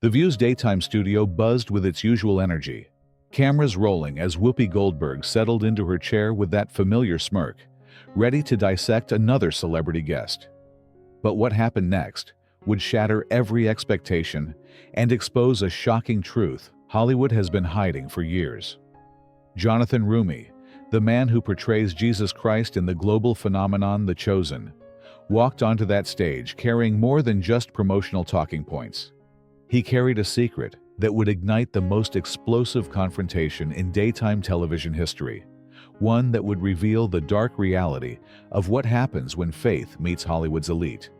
The View's daytime studio buzzed with its usual energy, cameras rolling as Whoopi Goldberg settled into her chair with that familiar smirk, ready to dissect another celebrity guest. But what happened next would shatter every expectation and expose a shocking truth Hollywood has been hiding for years. Jonathan Roumie, the man who portrays Jesus Christ in the global phenomenon The Chosen, walked onto that stage carrying more than just promotional talking points. He carried a secret that would ignite the most explosive confrontation in daytime television history, one that would reveal the dark reality of what happens when faith meets Hollywood's elite.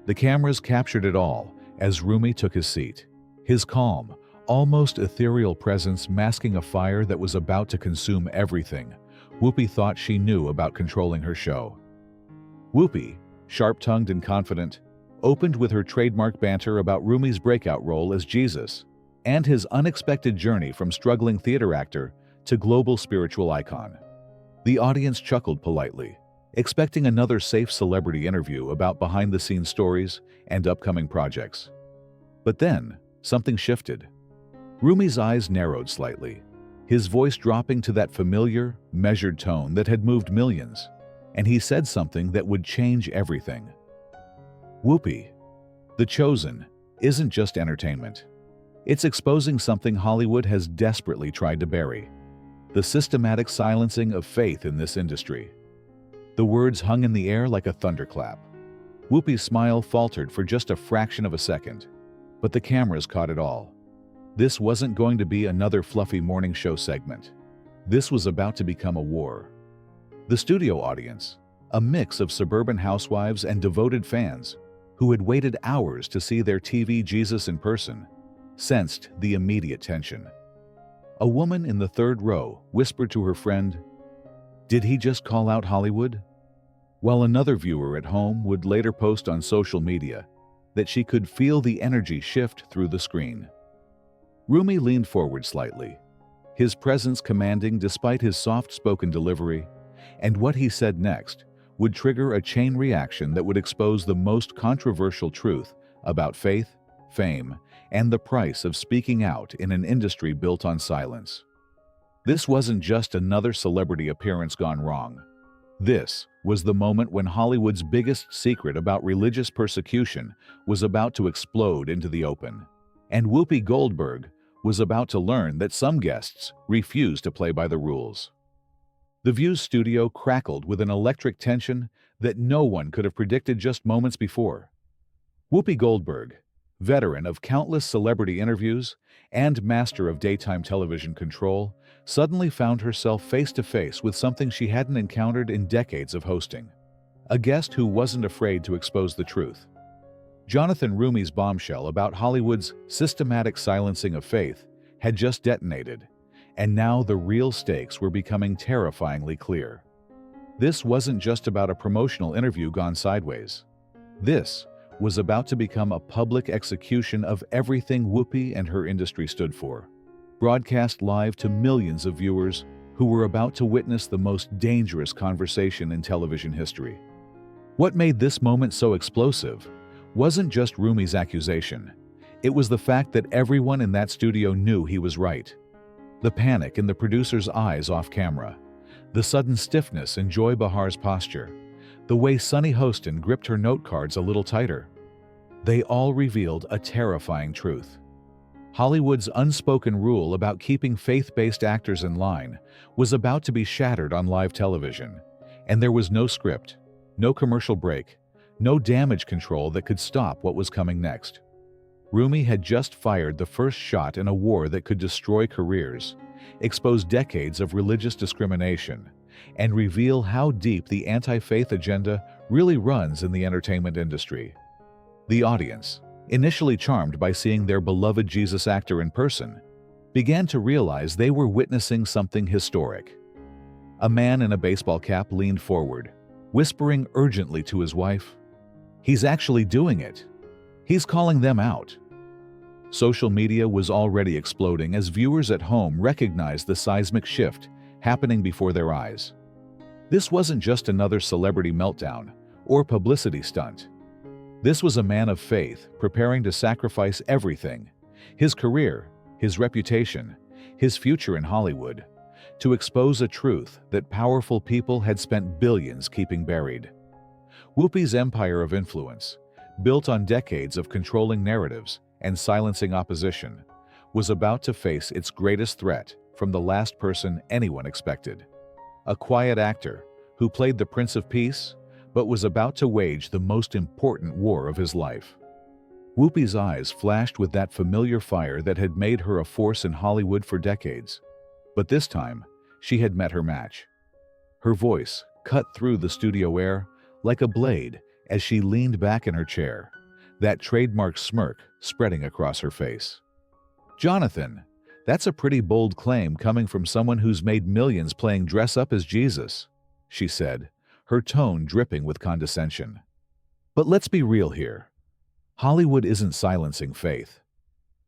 The cameras captured it all as Roumie took his seat, his calm, almost ethereal presence masking a fire that was about to consume everything Whoopi thought she knew about controlling her show. Whoopi, sharp-tongued and confident, opened with her trademark banter about Roumie's breakout role as Jesus and his unexpected journey from struggling theater actor to global spiritual icon. The audience chuckled politely, expecting another safe celebrity interview about behind-the-scenes stories and upcoming projects. But then, something shifted. Roumie's eyes narrowed slightly, his voice dropping to that familiar, measured tone that had moved millions, and he said something that would change everything. Whoopi, The Chosen isn't just entertainment. It's exposing something Hollywood has desperately tried to bury: the systematic silencing of faith in this industry. The words hung in the air like a thunderclap. Whoopi's smile faltered for just a fraction of a second, but the cameras caught it all. This wasn't going to be another fluffy morning show segment. This was about to become a war. The studio audience, a mix of suburban housewives and devoted fans who had waited hours to see their TV Jesus in person, sensed the immediate tension. A woman in the third row whispered to her friend, "Did he just call out Hollywood?" While another viewer at home would later post on social media that she could feel the energy shift through the screen. Roumie leaned forward slightly, his presence commanding despite his soft-spoken delivery, and what he said next would trigger a chain reaction that would expose the most controversial truth about faith, fame, and the price of speaking out in an industry built on silence. This wasn't just another celebrity appearance gone wrong. This was the moment when Hollywood's biggest secret about religious persecution was about to explode into the open, and Whoopi Goldberg was about to learn that some guests refused to play by the rules. The View's studio crackled with an electric tension that no one could have predicted just moments before. Whoopi Goldberg, veteran of countless celebrity interviews and master of daytime television control, suddenly found herself face-to-face with something she hadn't encountered in decades of hosting. A guest who wasn't afraid to expose the truth. Jonathan Roumie's bombshell about Hollywood's systematic silencing of faith had just detonated, and now the real stakes were becoming terrifyingly clear. This wasn't just about a promotional interview gone sideways. This was about to become a public execution of everything Whoopi and her industry stood for, broadcast live to millions of viewers who were about to witness the most dangerous conversation in television history. What made this moment so explosive wasn't just Roumie's accusation. It was the fact that everyone in that studio knew he was right. The panic in the producer's eyes off camera, the sudden stiffness in Joy Behar's posture, the way Sunny Hostin gripped her note cards a little tighter. They all revealed a terrifying truth. Hollywood's unspoken rule about keeping faith-based actors in line was about to be shattered on live television, and there was no script, no commercial break, no damage control that could stop what was coming next. Roumie had just fired the first shot in a war that could destroy careers, expose decades of religious discrimination, and reveal how deep the anti-faith agenda really runs in the entertainment industry. The audience, initially charmed by seeing their beloved Jesus actor in person, began to realize they were witnessing something historic. A man in a baseball cap leaned forward, whispering urgently to his wife, "He's actually doing it. He's calling them out." Social media was already exploding as viewers at home recognized the seismic shift happening before their eyes. This wasn't just another celebrity meltdown or publicity stunt. This was a man of faith preparing to sacrifice everything His career, his reputation, his future in Hollywood, to expose a truth that powerful people had spent billions keeping buried. Whoopi's empire of influence, built on decades of controlling narratives and silencing opposition, was about to face its greatest threat from the last person anyone expected. A quiet actor who played the Prince of Peace, but was about to wage the most important war of his life. Whoopi's eyes flashed with that familiar fire that had made her a force in Hollywood for decades. But this time, she had met her match. Her voice cut through the studio air like a blade as she leaned back in her chair, that trademark smirk spreading across her face. "Jonathan, that's a pretty bold claim coming from someone who's made millions playing dress-up as Jesus," she said, her tone dripping with condescension. "But let's be real here. Hollywood isn't silencing faith.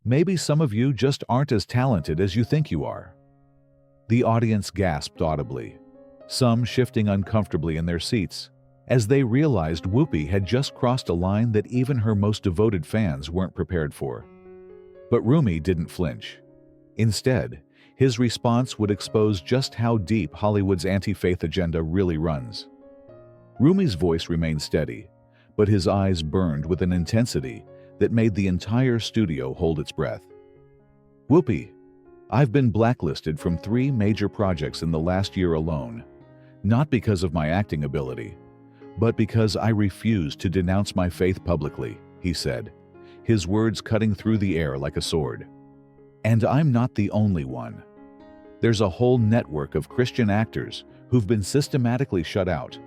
Maybe some of you just aren't as talented as you think you are." The audience gasped audibly, some shifting uncomfortably in their seats, as they realized Whoopi had just crossed a line that even her most devoted fans weren't prepared for. But Roumie didn't flinch. Instead, his response would expose just how deep Hollywood's anti-faith agenda really runs. Roumie's voice remained steady, but his eyes burned with an intensity that made the entire studio hold its breath. "Whoopi, I've been blacklisted from 3 major projects in the last year alone, not because of my acting ability, but because I refused to denounce my faith publicly," he said, his words cutting through the air like a sword. "And I'm not the only one. There's a whole network of Christian actors who've been systematically shut out,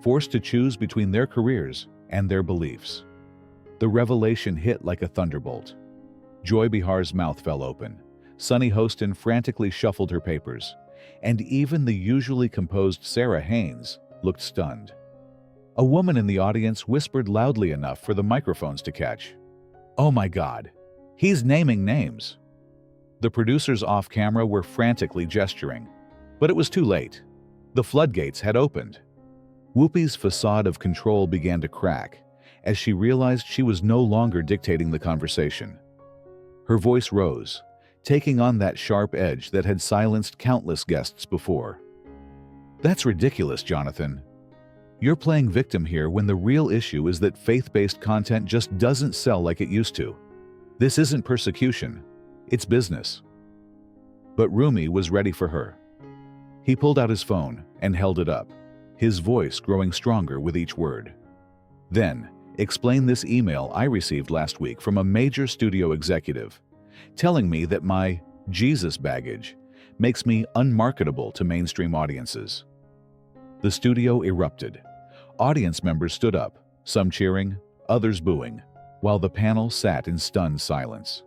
forced to choose between their careers and their beliefs." The revelation hit like a thunderbolt. Joy Behar's mouth fell open. Sunny Hostin frantically shuffled her papers, and even the usually composed Sarah Haynes looked stunned. A woman in the audience whispered loudly enough for the microphones to catch. "Oh my God, he's naming names." The producers off camera were frantically gesturing, but it was too late. The floodgates had opened. Whoopi's facade of control began to crack as she realized she was no longer dictating the conversation. Her voice rose, taking on that sharp edge that had silenced countless guests before. "That's ridiculous, Jonathan. You're playing victim here when the real issue is that faith-based content just doesn't sell like it used to. This isn't persecution, it's business." But Roumie was ready for her. He pulled out his phone and held it up, his voice growing stronger with each word. "Then, explain this email I received last week from a major studio executive, telling me that my Jesus baggage makes me unmarketable to mainstream audiences." The studio erupted. Audience members stood up, some cheering, others booing, while the panel sat in stunned silence.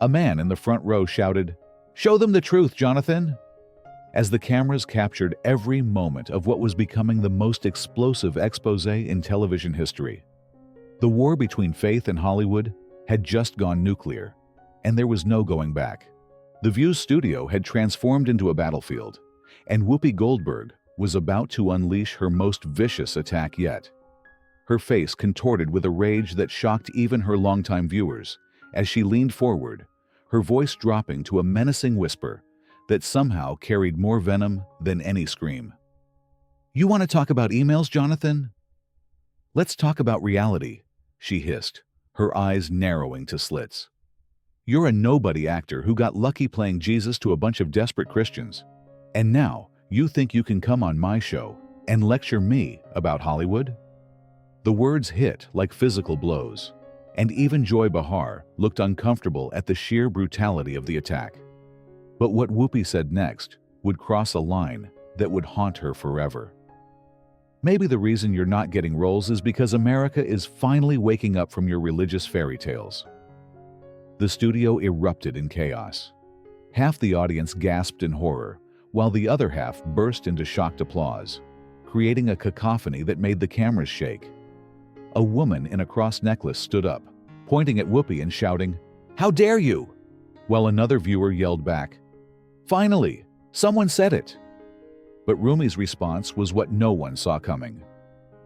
A man in the front row shouted, "Show them the truth, Jonathan!" as the cameras captured every moment of what was becoming the most explosive exposé in television history. The war between faith and Hollywood had just gone nuclear, and there was no going back. The View's studio had transformed into a battlefield, and Whoopi Goldberg was about to unleash her most vicious attack yet. Her face contorted with a rage that shocked even her longtime viewers as she leaned forward, her voice dropping to a menacing whisper that somehow carried more venom than any scream. "You want to talk about emails, Jonathan? Let's talk about reality," she hissed, her eyes narrowing to slits. "You're a nobody actor who got lucky playing Jesus to a bunch of desperate Christians, and now you think you can come on my show and lecture me about Hollywood?" The words hit like physical blows, and even Joy Behar looked uncomfortable at the sheer brutality of the attack. But what Whoopi said next would cross a line that would haunt her forever. "Maybe the reason you're not getting roles is because America is finally waking up from your religious fairy tales." The studio erupted in chaos. Half the audience gasped in horror, while the other half burst into shocked applause, creating a cacophony that made the cameras shake. A woman in a cross necklace stood up, pointing at Whoopi and shouting, "How dare you?" while another viewer yelled back, "Finally, someone said it." But Roumie's response was what no one saw coming.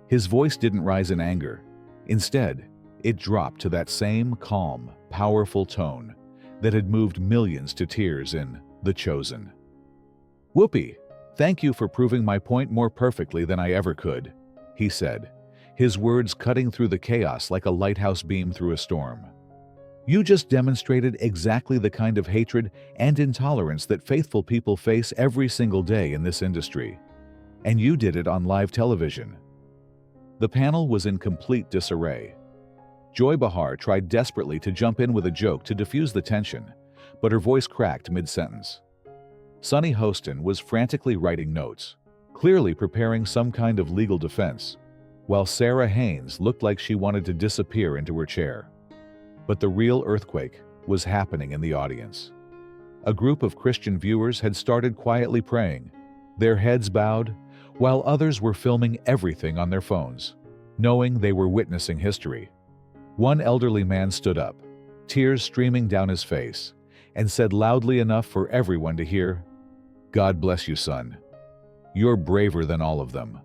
His voice didn't rise in anger. Instead, it dropped to that same calm, powerful tone that had moved millions to tears in The Chosen. "Whoopi, thank you for proving my point more perfectly than I ever could," he said, his words cutting through the chaos like a lighthouse beam through a storm. "You just demonstrated exactly the kind of hatred and intolerance that faithful people face every single day in this industry. And you did it on live television." The panel was in complete disarray. Joy Behar tried desperately to jump in with a joke to diffuse the tension, but her voice cracked mid-sentence. Sunny Hostin was frantically writing notes, clearly preparing some kind of legal defense, while Sarah Haynes looked like she wanted to disappear into her chair. But the real earthquake was happening in the audience. A group of Christian viewers had started quietly praying, their heads bowed, while others were filming everything on their phones, knowing they were witnessing history. One elderly man stood up, tears streaming down his face, and said loudly enough for everyone to hear, "God bless you, son. You're braver than all of them."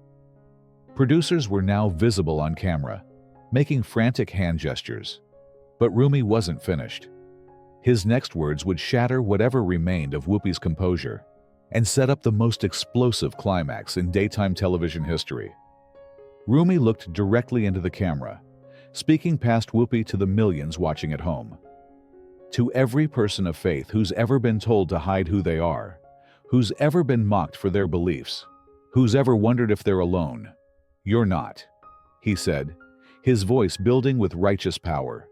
Producers were now visible on camera, making frantic hand gestures. But Roumie wasn't finished. His next words would shatter whatever remained of Whoopi's composure and set up the most explosive climax in daytime television history. Roumie looked directly into the camera, speaking past Whoopi to the millions watching at home. "To every person of faith who's ever been told to hide who they are, who's ever been mocked for their beliefs, who's ever wondered if they're alone, you're not," he said, his voice building with righteous power.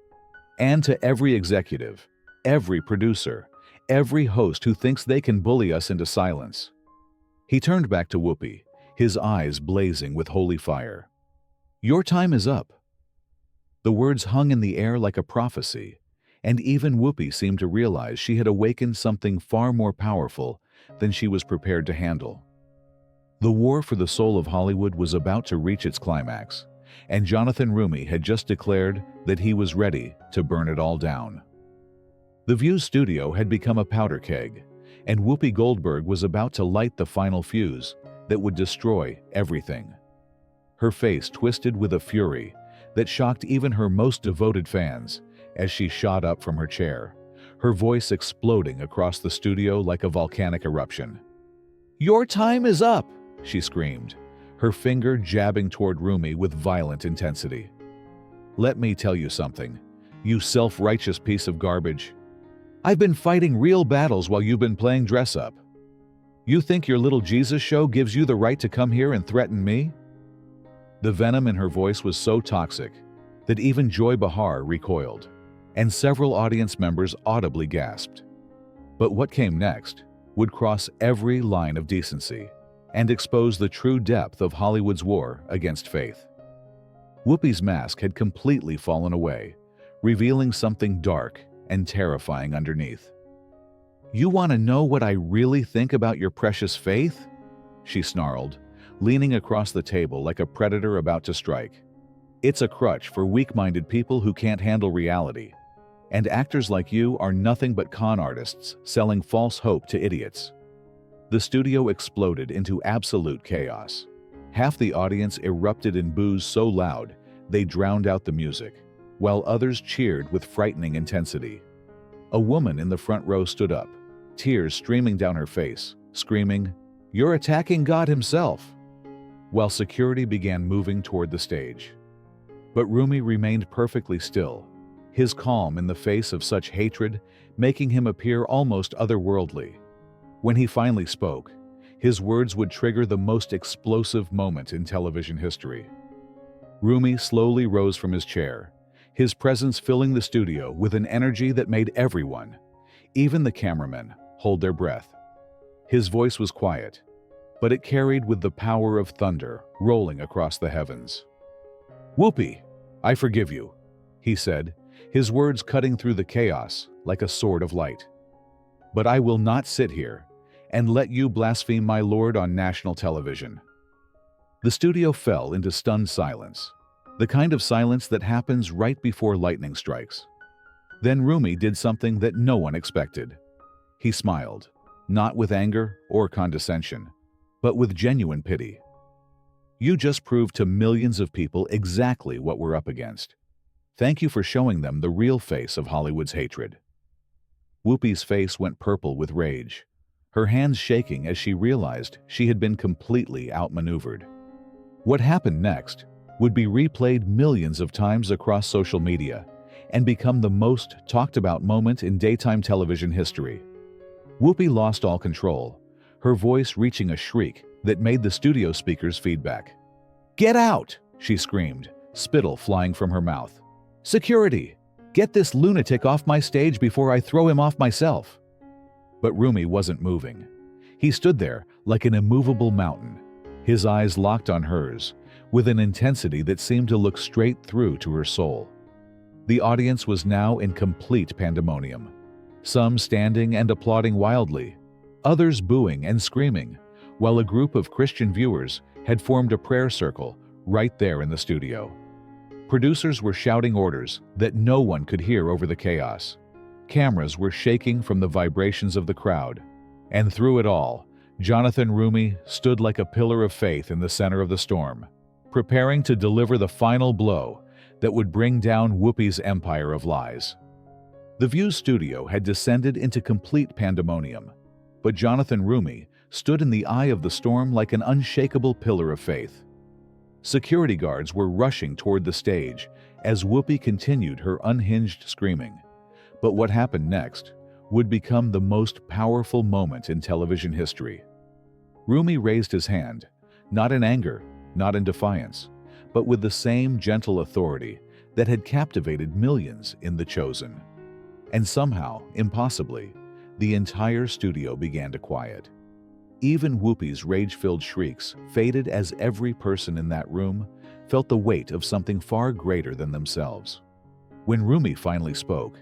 "And to every executive, every producer, every host who thinks they can bully us into silence." He turned back to Whoopi, his eyes blazing with holy fire. "Your time is up." The words hung in the air like a prophecy, and even Whoopi seemed to realize she had awakened something far more powerful than she was prepared to handle. The war for the soul of Hollywood was about to reach its climax, and Jonathan Roumie had just declared that he was ready to burn it all down. The View's studio had become a powder keg, and Whoopi Goldberg was about to light the final fuse that would destroy everything. Her face twisted with a fury that shocked even her most devoted fans as she shot up from her chair, her voice exploding across the studio like a volcanic eruption. "Your time is up!" she screamed, her finger jabbing toward Roumie with violent intensity. "Let me tell you something, you self-righteous piece of garbage. I've been fighting real battles while you've been playing dress-up. You think your little Jesus show gives you the right to come here and threaten me?" The venom in her voice was so toxic that even Joy Behar recoiled, and several audience members audibly gasped. But what came next would cross every line of decency and expose the true depth of Hollywood's war against faith. Whoopi's mask had completely fallen away, revealing something dark and terrifying underneath. "You want to know what I really think about your precious faith?" she snarled, leaning across the table like a predator about to strike. "It's a crutch for weak-minded people who can't handle reality. And actors like you are nothing but con artists selling false hope to idiots." The studio exploded into absolute chaos. Half the audience erupted in boos so loud they drowned out the music, while others cheered with frightening intensity. A woman in the front row stood up, tears streaming down her face, screaming, "You're attacking God himself," while security began moving toward the stage. But Roumie remained perfectly still, his calm in the face of such hatred making him appear almost otherworldly. When he finally spoke, his words would trigger the most explosive moment in television history. Roumie slowly rose from his chair, his presence filling the studio with an energy that made everyone, even the cameramen, hold their breath. His voice was quiet, but it carried with the power of thunder rolling across the heavens. "Whoopi, I forgive you," he said, his words cutting through the chaos like a sword of light. "But I will not sit here and let you blaspheme my Lord on national television." The studio fell into stunned silence, the kind of silence that happens right before lightning strikes. Then Roumie did something that no one expected. He smiled, not with anger or condescension, but with genuine pity. "You just proved to millions of people exactly what we're up against. Thank you for showing them the real face of Hollywood's hatred." Whoopi's face went purple with rage, her hands shaking as she realized she had been completely outmaneuvered. What happened next would be replayed millions of times across social media and become the most talked about moment in daytime television history. Whoopi lost all control, her voice reaching a shriek that made the studio speakers feedback. "Get out!" she screamed, spittle flying from her mouth. "Security! Get this lunatic off my stage before I throw him off myself!" But Roumie wasn't moving. He stood there like an immovable mountain, his eyes locked on hers, with an intensity that seemed to look straight through to her soul. The audience was now in complete pandemonium, some standing and applauding wildly, others booing and screaming, while a group of Christian viewers had formed a prayer circle right there in the studio. Producers were shouting orders that no one could hear over the chaos. Cameras were shaking from the vibrations of the crowd. And through it all, Jonathan Roumie stood like a pillar of faith in the center of the storm, preparing to deliver the final blow that would bring down Whoopi's empire of lies. The View's studio had descended into complete pandemonium, but Jonathan Roumie stood in the eye of the storm like an unshakable pillar of faith. Security guards were rushing toward the stage as Whoopi continued her unhinged screaming. But what happened next would become the most powerful moment in television history. Roumie raised his hand, not in anger, not in defiance, but with the same gentle authority that had captivated millions in The Chosen. And somehow, impossibly, the entire studio began to quiet. Even Whoopi's rage-filled shrieks faded as every person in that room felt the weight of something far greater than themselves. When Roumie finally spoke,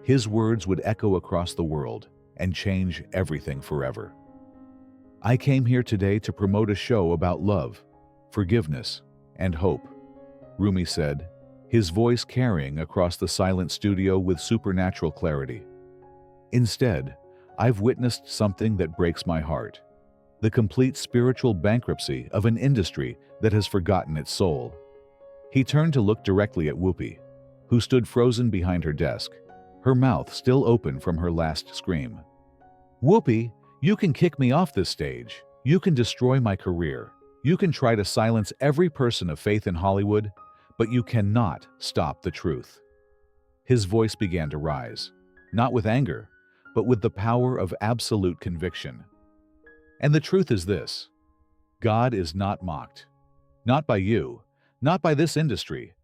his words would echo across the world and change everything forever. "I came here today to promote a show about love, forgiveness, and hope," Roumie said, his voice carrying across the silent studio with supernatural clarity. "Instead, I've witnessed something that breaks my heart. The complete spiritual bankruptcy of an industry that has forgotten its soul." He turned to look directly at Whoopi, who stood frozen behind her desk, her mouth still open from her last scream. "Whoopi, you can kick me off this stage. You can destroy my career. You can try to silence every person of faith in Hollywood, but you cannot stop the truth." His voice began to rise, not with anger, but with the power of absolute conviction. "And the truth is this: God is not mocked. Not by you, not by this industry,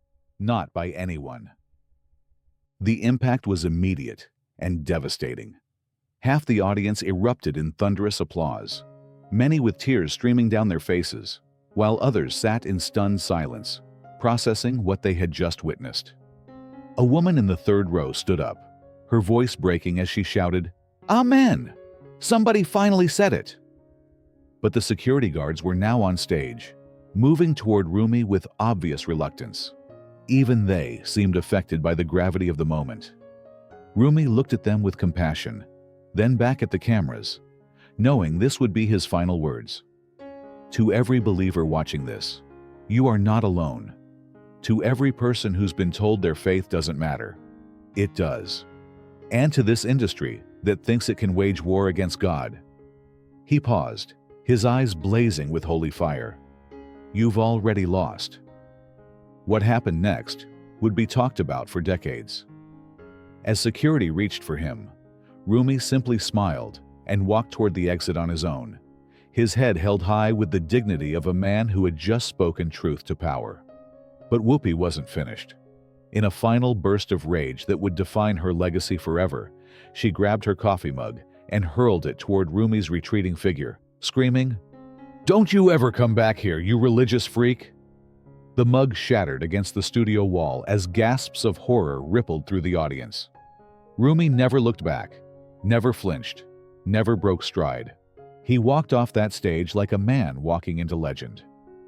not by anyone." The impact was immediate and devastating. Half the audience erupted in thunderous applause, many with tears streaming down their faces, while others sat in stunned silence, processing what they had just witnessed. A woman in the third row stood up, her voice breaking as she shouted, "Amen! Somebody finally said it!" But the security guards were now on stage, moving toward Roumie with obvious reluctance. Even they seemed affected by the gravity of the moment. Roumie looked at them with compassion, then back at the cameras, knowing this would be his final words. "To every believer watching this, you are not alone. To every person who's been told their faith doesn't matter, it does. And to this industry that thinks it can wage war against God." He paused, his eyes blazing with holy fire. "You've already lost." What happened next would be talked about for decades. As security reached for him, Roumie simply smiled and walked toward the exit on his own, his head held high with the dignity of a man who had just spoken truth to power. But Whoopi wasn't finished. In a final burst of rage that would define her legacy forever, she grabbed her coffee mug and hurled it toward Roumie's retreating figure, screaming, "Don't you ever come back here, you religious freak!" The mug shattered against the studio wall as gasps of horror rippled through the audience. Roumie never looked back, never flinched, never broke stride. He walked off that stage like a man walking into legend,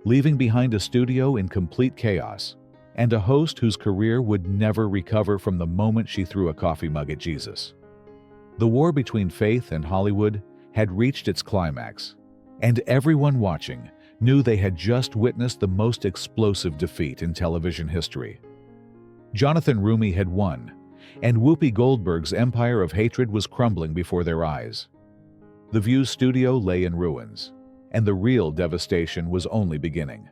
leaving behind a studio in complete chaos and a host whose career would never recover from the moment she threw a coffee mug at Jesus. The war between faith and Hollywood had reached its climax, and everyone watching knew they had just witnessed the most explosive defeat in television history. Jonathan Roumie had won, and Whoopi Goldberg's empire of hatred was crumbling before their eyes. The View's studio lay in ruins, and the real devastation was only beginning.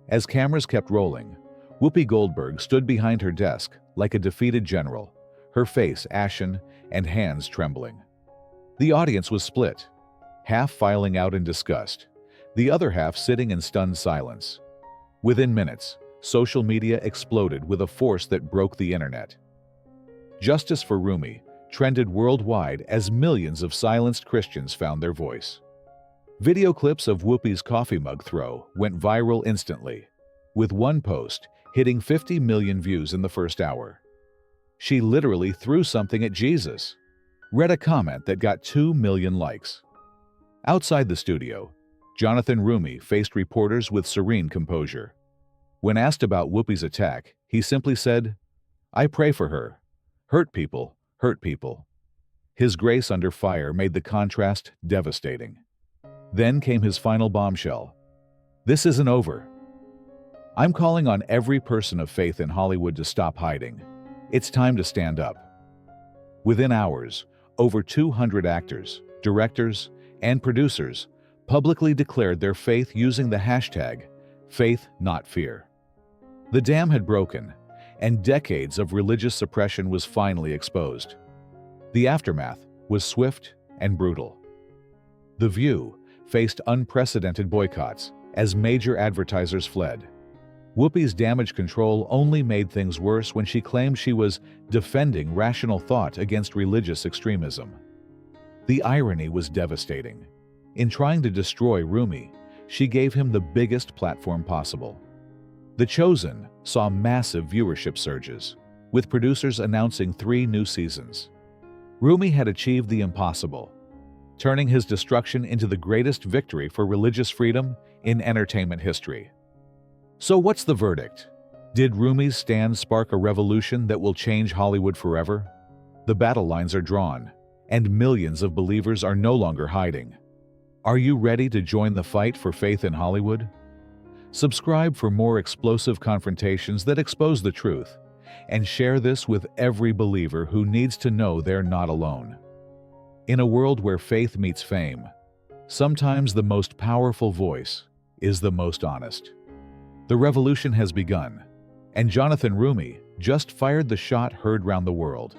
As cameras kept rolling, Whoopi Goldberg stood behind her desk like a defeated general, her face ashen and hands trembling. The audience was split, half filing out in disgust, the other half sitting in stunned silence. Within minutes, social media exploded with a force that broke the internet. Justice for Roumie trended worldwide as millions of silenced Christians found their voice. Video clips of Whoopi's coffee mug throw went viral instantly, with one post hitting 50 million views in the first hour. She literally threw something at Jesus, read a comment that got 2 million likes. Outside the studio, Jonathan Roumie faced reporters with serene composure. When asked about Whoopi's attack, he simply said, "I pray for her. Hurt people, hurt people." His grace under fire made the contrast devastating. Then came his final bombshell. "This isn't over. I'm calling on every person of faith in Hollywood to stop hiding. It's time to stand up." Within hours, over 200 actors, directors, and producers publicly declared their faith using the hashtag #FaithNotFear. The dam had broken, and decades of religious suppression was finally exposed. The aftermath was swift and brutal. The View faced unprecedented boycotts as major advertisers fled. Whoopi's damage control only made things worse when she claimed she was defending rational thought against religious extremism. The irony was devastating. In trying to destroy Roumie, she gave him the biggest platform possible. The Chosen saw massive viewership surges, with producers announcing 3 new seasons. Roumie had achieved the impossible, turning his destruction into the greatest victory for religious freedom in entertainment history. So what's the verdict? Did Roumie's stand spark a revolution that will change Hollywood forever? The battle lines are drawn, and millions of believers are no longer hiding. Are you ready to join the fight for faith in Hollywood? Subscribe for more explosive confrontations that expose the truth, and share this with every believer who needs to know they're not alone. In a world where faith meets fame, sometimes the most powerful voice is the most honest. The revolution has begun, and Jonathan Roumie just fired the shot heard round the world.